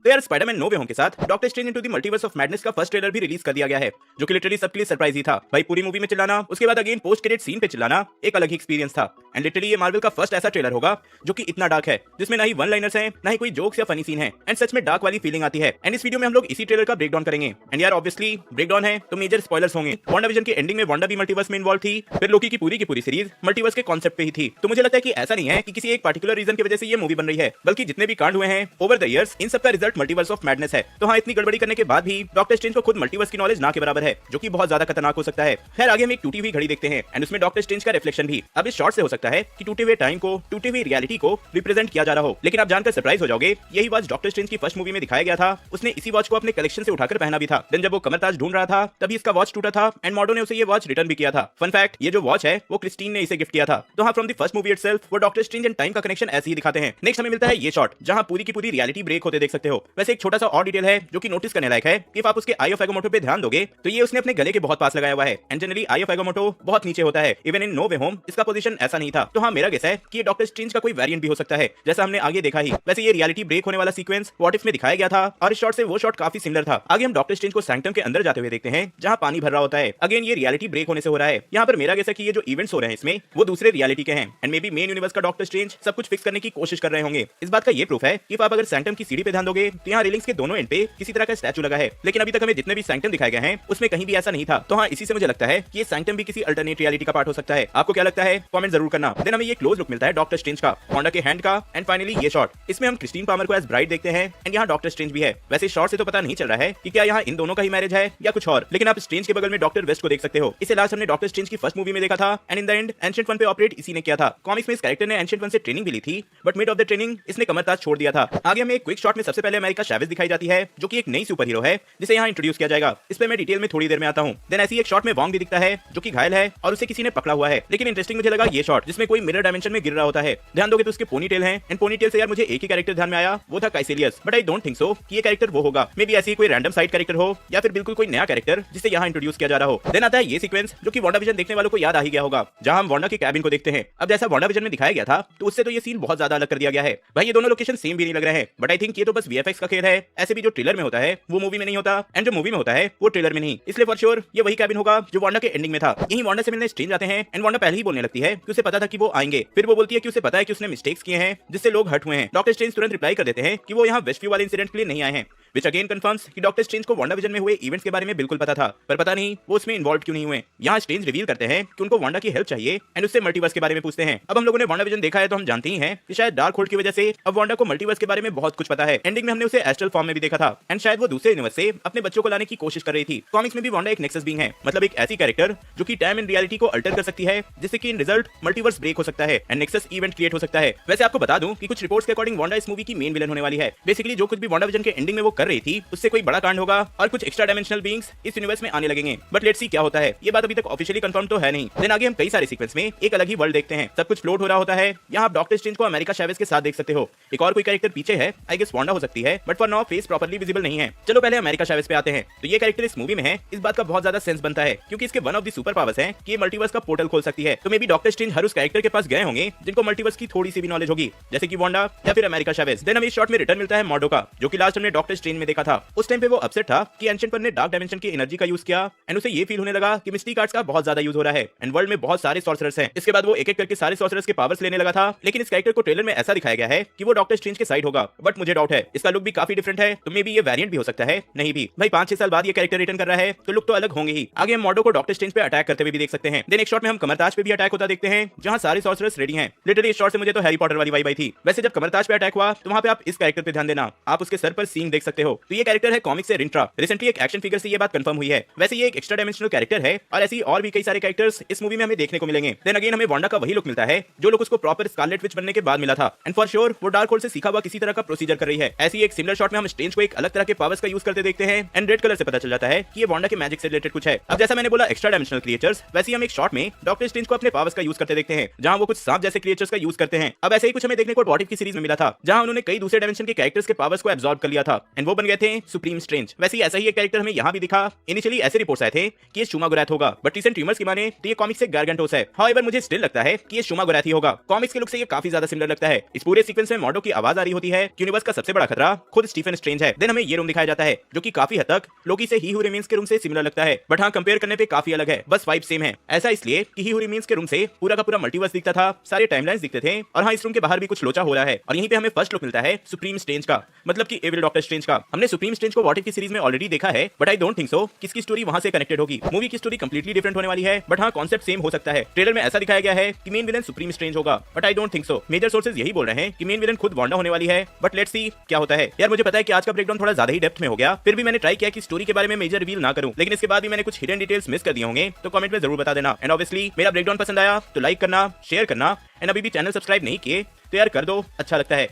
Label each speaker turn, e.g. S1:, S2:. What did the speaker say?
S1: तो यार Spiderman no way home के साथ doctor strange into the multiverse of madness का फर्स्ट ट्रेलर भी रिलीज कर दिया गया है, जो कि लिटरली सबके लिए सरप्राइज ही था। भाई पूरी मूवी में चिल्लाना, उसके बाद अगेन पोस्ट क्रेडिट सीन पे चिल्लाना एक अलग ही एक्सपीरियंस था। एंड लिटरली ये मार्वल का फर्स्ट ऐसा ट्रेलर होगा जो कि इतना डार्क है, जिसमें ना ही वन लाइनर्स हैं, ना ही कोई जोक्स या फनी सीन है, एंड सच में डार्क वाली फीलिंग आती है। एंड इस वीडियो में हम लोग इसी ट्रेलर का ब्रेकडाउन करेंगे। एंड यार ऑब्वियसली ब्रेकडाउन है तो मेजर स्पॉयलर्स होंगे। वांडाविजन के एंडिंग में वांडा भी मल्टीवर्स में इन्वॉल्व थी, फिर लोकी की पूरी सीरीज मल्टीवर्स के कॉन्सेप्ट पे ही थी। तो मुझे लगता है कि ऐसा नहीं है कि किसी एक पर्टिकुलर रीजन की वजह से ये मूवी बन रही है, बल्कि जितने भी कांड हुए हैं ओवर द इयर्स इन सब का रिजल्ट मल्टीवर्स ऑफ मैडनेस है। तो हाँ, इतनी गड़बड़ी करने के बाद भी डॉक्टर स्ट्रेंज को खुद मल्टीवर्स की नॉलेज ना के बराबर है, जो कि बहुत ज्यादा खतरनाक हो सकता है। खैर आगे हम एक टूटी हुई घड़ी देखते हैं एंड उसमें डॉक्टर स्ट्रेंज का रिफ्लेक्शन भी। अब इस शॉट से हो सकता है कि टूटे हुए टाइम को, टूटे हुई रियलिटी को रिप्रेजेंट किया जा रहा हो, लेकिन आप जानकर सरप्राइज हो जाओगे यही वॉच डॉक्टर स्ट्रेंज की फर्स्ट मूवी में दिखाया गया था। उसने इसी वॉच को अपने कलेक्शन से उठाकर पहना भी था। देन जब वो कमरताज ढूंढ रहा था तभी इसका वॉच टूटा था एंड मॉडो ने उसे ये वॉच रिटर्न भी किया था। फन फैक्ट, ये जो वॉच है वो क्रिस्टीन ने इसे गिफ्ट किया था। तो हाँ, from the first movie itself वो डॉक्टर स्ट्रेंज एंड टाइम का कनेक्शन ऐसे ही दिखाते हैं। नेक्स्ट हमें मिलता है ये शॉट जहां पूरी की पूरी रियलिटी ब्रेक होते देख सकते हो। वैसे एक छोटा सा और डिटेल है जो कि नोटिस करने लायक है कि आप उसके आई ऑफ एगोमोटो पे ध्यान दोगे तो ये उसने अपने गले के बहुत पास लगाया हुआ है। एंड जनरली आई ऑफ एगोमोटो बहुत नीचे होता है, even in no way home इसका पोजीशन ऐसा नहीं था। तो हाँ, मेरा गेस है कि ये डॉक्टर स्ट्रेंज का कोई वेरिएंट भी हो सकता है, जैसा हमने आगे देखा ही। वैसे ये रियलिटी ब्रेक होने वाला सीक्वेंस व्हाट इफ में दिखाया गया था और इस शॉट से वो शॉट काफी सिमिलर था। आगे हम डॉक्टर स्ट्रेंज को सैंक्टम के अंदर जाते हुए देखते हैं जहां पानी भर रहा होता है। अगेन ये रियलिटी ब्रेक होने से हो रहा है। यहाँ पर मेरा गेस है कि ये जो इवेंट्स हो रहे हैं इसमें वो दूसरे रियलिटी के हैं and may be main universe का डॉक्टर स्ट्रेंज सब कुछ फिक्स करने की कोशिश कर रहे होंगे। इस बात का ये प्रूफ है कि आप अगर सैंक्टम की सीढ़ी पे ध्यान दोगे तो यहाँ रेलिंग्स के दोनों एंड पे किसी तरह का स्टैचू लगा है, लेकिन अभी तक हमें जितने भी सैंक्टम दिखाए गए हैं उसमें कहीं भी ऐसा नहीं था। तो हाँ, इसी से मुझे लगता है कि ये सैंक्टम भी किसी अल्टरनेट रियलिटी का पार्ट हो सकता है। आपको क्या लगता है कमेंट जरूर करना। देन हमें ये क्लोज लुक मिलता है डॉक्टर स्ट्रेंज का, वांडा के हैंड का एंड फाइनली ये शॉट। इसमें हम क्रिस्टीन पामर को एज ब्राइड देखते हैं एंड यहाँ डॉक्टर स्ट्रेंज भी है। वैसे शॉट से तो पता नहीं चल रहा है कि क्या यहाँ इन दोनों का ही मैरिज है या कुछ और, लेकिन आप स्ट्रेंज के बगल में डॉक्टर वेस्ट को देख सकते हो। इसे लास्ट हमने डॉक्टर स्ट्रेंज की फर्स्ट मूवी में देखा था and in the end ancient one पे ऑपरेट इसी ने किया था। कॉमिक्स में इस कैरेक्टर ने एंशिएंट वन से ट्रेनिंग भी ली थी, but mid of the training इसने कमरताज छोड़ दिया था। आगे हमें एक क्विक शॉट में सबसे पहले अमेरिका चैवेज़ दिखाई जाती है, जो कि एक नई सुपर हीरो है जिसे यहाँ इंट्रोड्यूस किया जाएगा। इस पे मैं डिटेल में थोड़ी देर में आता हूँ। देन ऐसी एक शॉट में वॉन्ग भी दिखता है जो कि घायल है और उसे किसी ने पकड़ा हुआ है। लेकिन इंटरेस्टिंग मुझे लगा ये शॉट जिसमें कोई मिरर डायमेंशन में गिर रहा होता है। ध्यान दोगे तो उसके पोनीटेल हैं एंड पोनीटेल से यार मुझे एक ही कैरेक्टर ध्यान में आया, वो था काइसेलियस, but I don't think so कि ये कैरेक्टर वो होगा। मे बी ऐसी कोई रैंडम साइड कैरेक्टर हो या फिर बिल्कुल कोई नया कैरेक्टर जिसे यहाँ इंट्रोड्यूस किया जा रहा हो। देन आता है ये सीक्वेंस जो कि वांडाविजन देखने वालों को याद आ ही गया होगा, जहां हम वांडा के कैबिन को देखते हैं। अब जैसा वांडाविजन में दिखाया गया था तो उससे तो ये सीन बहुत ज्यादा अलग कर दिया गया है। भाई ये दोनों लोकेशन सेम भी नहीं लग रहे हैं, बट आई थिंक ये तो बस वीएफएक्स का खेल है। ऐसे भी जो ट्रेलर में होता है वो मूवी में नहीं होता एंड जो मूवी में होता है वो ट्रेलर में नहीं, इसलिए फॉर श्योर ये वही कैबिन होगा जो वांडा के एंडिंग में था। यही वांडा से मिलने स्ट्रेंज आते हैं एंड वांडा पहले ही बोलने लगती है कि उसे पता था कि वो आएंगे। फिर वो बोलती है कि उसे पता है कि उसने मिस्टेक्स किए हैं जिससे लोग हर्ट हुए हैं। डॉक्टर स्ट्रेंज तुरंत रिप्लाई कर देते हैं कि वो यहाँ वेस्टव्यू वाले इंसिडेंट के लिए नहीं आए हैं, which again confirms कि डॉक्टर स्ट्रेंज को वांडाविजन में हुए इवेंट्स के बारे में बिल्कुल पता था, पर पता नहीं वो उसमें इन्वॉल्व क्यों नहीं हुए। यहाँ स्ट्रेंज रिवील करते हैं कि उनको वांडा की हेल्प चाहिए एंड उससे मल्टीवर्स के बारे में पूछते हैं। अब हम लोगों ने वांडाविजन देखा है तो हम जानते ही हैं कि शायद डार्क होल्ड की वजह से अब वांडा को मल्टीवर्स के बारे में बहुत कुछ पता है। एंडिंग में हमने उसे एस्ट्रल फॉर्म में भी देखा था एंड शायद वो दूसरे यूनिवर्स से अपने बच्चों को लाने की कोशिश कर रही थी। कॉमिक्स में भी वांडा एक नेक्सस बीइंग है, मतलब एक ऐसी कैरेक्टर जो कि टाइम एंड रियलिटी को अल्टर कर सकती है, जिससे कि इन रिजल्ट मल्टीवर्स ब्रेक हो सकता है एंड नेक्सस इवेंट क्रिएट हो सकता है। वैसे आपको बता दूं कि कुछ रिपोर्ट्स के अकॉर्डिंग वांडा इस मूवी की मेन विलन होने वाली है। बेसिकली जो कुछ भी वांडाविजन के एंडिंग में वो कर रही थी उससे कोई बड़ा कांड होगा और कुछ एक्स्ट्रा डायमेंशनल बीइंग्स इस यूनिवर्स में आने लगेंगे, बट लेट्स सी क्या होता है। ये बात अभी तक ऑफिशियली कंफर्म तो है नहीं। देन आगे हम कई सारे सीक्वेंस में एक अलग ही वर्ल्ड देखते हैं, सब कुछ फ्लोट हो रहा होता है। यहाँ आप डॉक्टर स्ट्रेंज को अमेरिका चैवेज़ के साथ देख सकते हो। एक और कोई कैरेक्टर पीछे है, आई गेस वांडा हो सकती है, but for now face properly visible नहीं है। चलो पहले अमेरिका चैवेज़ पे आते हैं। तो ये कैरेक्टर इस मूवी में है, इस बात का बहुत ज्यादा सेंस बनता है क्योंकि इसके one of the super powers है कि ये मल्टीवर्स का पोर्टल खोल सकती है। तो मे बी डॉक्टर स्ट्रेंज हर उस कैरेक्टर के पास गए होंगे जिनको मल्टीवर्स की थोड़ी सी भी नॉलेज होगी, जैसे कि वांडा या फिर अमेरिका चैवेज़। देन हमें इस शॉट में रिटर्न मिलता है मॉडो का, जो कि लास्ट हमने डॉक्टर स्ट्रेंज में देखा था। उस टाइम पे वो अपसेट था कि एंशिएंट वन ने डार्क डायमेंशन की एनर्जी का यूज किया एंड उसे ये फील होने लगा कि मिस्टिक आर्ट्स का बहुत ज्यादा यूज हो रहा है एंड वर्ल्ड में बहुत सारे सॉर्सरर्स हैं। इसके बाद वो एक एक करके सारे सॉर्सरर्स के पावर्स लेने लगा था, लेकिन इस कैरेक्टर को ट्रेलर में ऐसा दिखाया गया है कि वो डॉक्टर स्ट्रेंज के साइड होगा, बट मुझे डाउट है। इसका लुक भी काफी डिफरेंट है, तो मे बी ये वेरिएंट भी हो सकता है, नहीं भी। भाई 5-6 साल बाद ये कैरेक्टर रिटर्न कर रहा है तो लुक तो अलग होंगे ही। आगे हम मॉडो को डॉक्टर स्ट्रेंज पे अटैक करते हुए भी देख सकते हैं। देन एक शॉट में हम कमरताज पे भी अटैक होता देखते हैं, जहां सारे सॉर्सरर्स रेडी हैं। लिटरली इस शॉट से मुझे तो हैरी पॉटर वाली वाइब आई थी। वैसे जब कमरताज पे अटैक हुआ तो वहां पे आप इस कैरेक्टर पे ध्यान देना, आप उसके सर पर सींग देख सकते हो। तो ये कैरेक्टर है कॉमिक से रिंट्रा। रिसेंटली एक एक्शन फिगर से ये बात कंफर्म हुई है। वैसे ये एक एक्स्ट्रा डायमेंशनल कैरेक्टर है और ऐसी और भी कई सारे कैरेक्टर्स इस मूवी में हमें देखने को मिलेंगे। देन अगेन हमें वांडा का वही लुक मिलता है जो लुक उसको प्रॉपर स्कारलेट विच बनने के बाद मिला था एंड फॉर श्योर वो डार्क होल्ड से सीखा हुआ किसी तरह का प्रोसीजर कर रही है। ऐसी एक सिमिलर शॉट में हम स्ट्रेंज को एक अलग तरह के पावर्स का यूज करते देखते हैं एंड रेड कलर से पता चल जाता है कि ये वांडा के मैजिक से रिलेटेड कुछ है। अब जैसा मैंने बोला एक्स्ट्रा डायमेंशनल क्रिएचर्स, वैसे हम एक शॉट में डॉक्टर स्ट्रेंज को अपने पावर्स का यूज करते देखते हैं, जहां वो कुछ सांप जैसे क्रिएचर्स का यूज करते हैं। अब ऐसे ही कुछ हमें देखने को व्हाट इफ की सीरीज में मिला था, जहां उन्होंने कई दूसरे डायमेंशन के कैरेक्टर्स के पावर्स को एब्सॉर्ब कर लिया था एंड वो बन गए थे सुप्रीम स्ट्रेंज। वैसे ही ऐसा ही एक कैरेक्टर हमें यहाँ भी दिखा। इनिशियली ऐसे रिपोर्ट्स आए थे कि ये शूमागोराथ होगा, बट रिसेंट रूमर्स की माने तो ये कॉमिक्स से गारगेंटोस है। हाउएवर मुझे स्टिल लगता है कि ये शूमागोराथ ही होगा। कॉमिक्स के लुक से ये काफी ज्यादा सिमिलर लगता है। इस पूरे सीक्वेंस में मॉर्डो की आवाज आ रही होती है। यूनिवर्स का सबसे बड़ा खतरा खुद स्टीफन स्ट्रेंज है। देन हमें ये रूम दिखाया जाता है जो कि काफी हद तक लोकी से ही हू रिमेन्स के रूम से सिमिलर लगता है, बट हाँ कंपेयर करने पे काफी अलग है। बस वाइब सेम है। ऐसा इसलिए कि ही हू रिमेन्स के रूम से पूरा का पूरा मल्टीवर्स दिखता था, सारे टाइमलाइंस दिखते थे, और हाँ इस रूम के बाहर भी कुछ लोचा हो रहा है। और यहीं पे हमें फर्स्ट लुक मिलता है सुप्रीम स्ट्रेंज का, मतलब कि एविल डॉक्टर स्ट्रेंज का। हमने सुप्रीम स्ट्रेंज को व्हाट इफ की सीरीज में ऑलरेडी देखा है, but I don't think so कि इसकी स्टोरी वहां से कनेक्टेड होगी। मूवी की स्टोरी कंप्लीटली डिफरेंट होने वाली है, बट हाँ कॉन्सेप्ट सेम हो सकता है। ट्रेलर में ऐसा दिखाया गया है कि मेन विलन सुप्रीम स्ट्रेंज होगा, but I don't think so. Major sources यही बोल रहे हैं कि मेन विलन खुद वांडा होने वाली है, बट लेट्स सी क्या होता है। यार मुझे पता है कि आज का ब्रेकडाउन थोड़ा ज्यादा ही डेप्थ में हो गया, फिर भी मैंने ट्राई किया कि स्टोरी के बारे में मेजर रिवील ना करूं, लेकिन इसके बाद भी मैंने कुछ हिडन डिटेल्स मिस कर दिए होंगे, तो कमेंट में जरूर बता देना। एंड ऑब्वियसली मेरा ब्रेकडाउन पसंद आया तो लाइक करना, शेयर करना, एंड अभी भी चैनल सब्सक्राइब नहीं किए तो यार कर दो, अच्छा लगता है।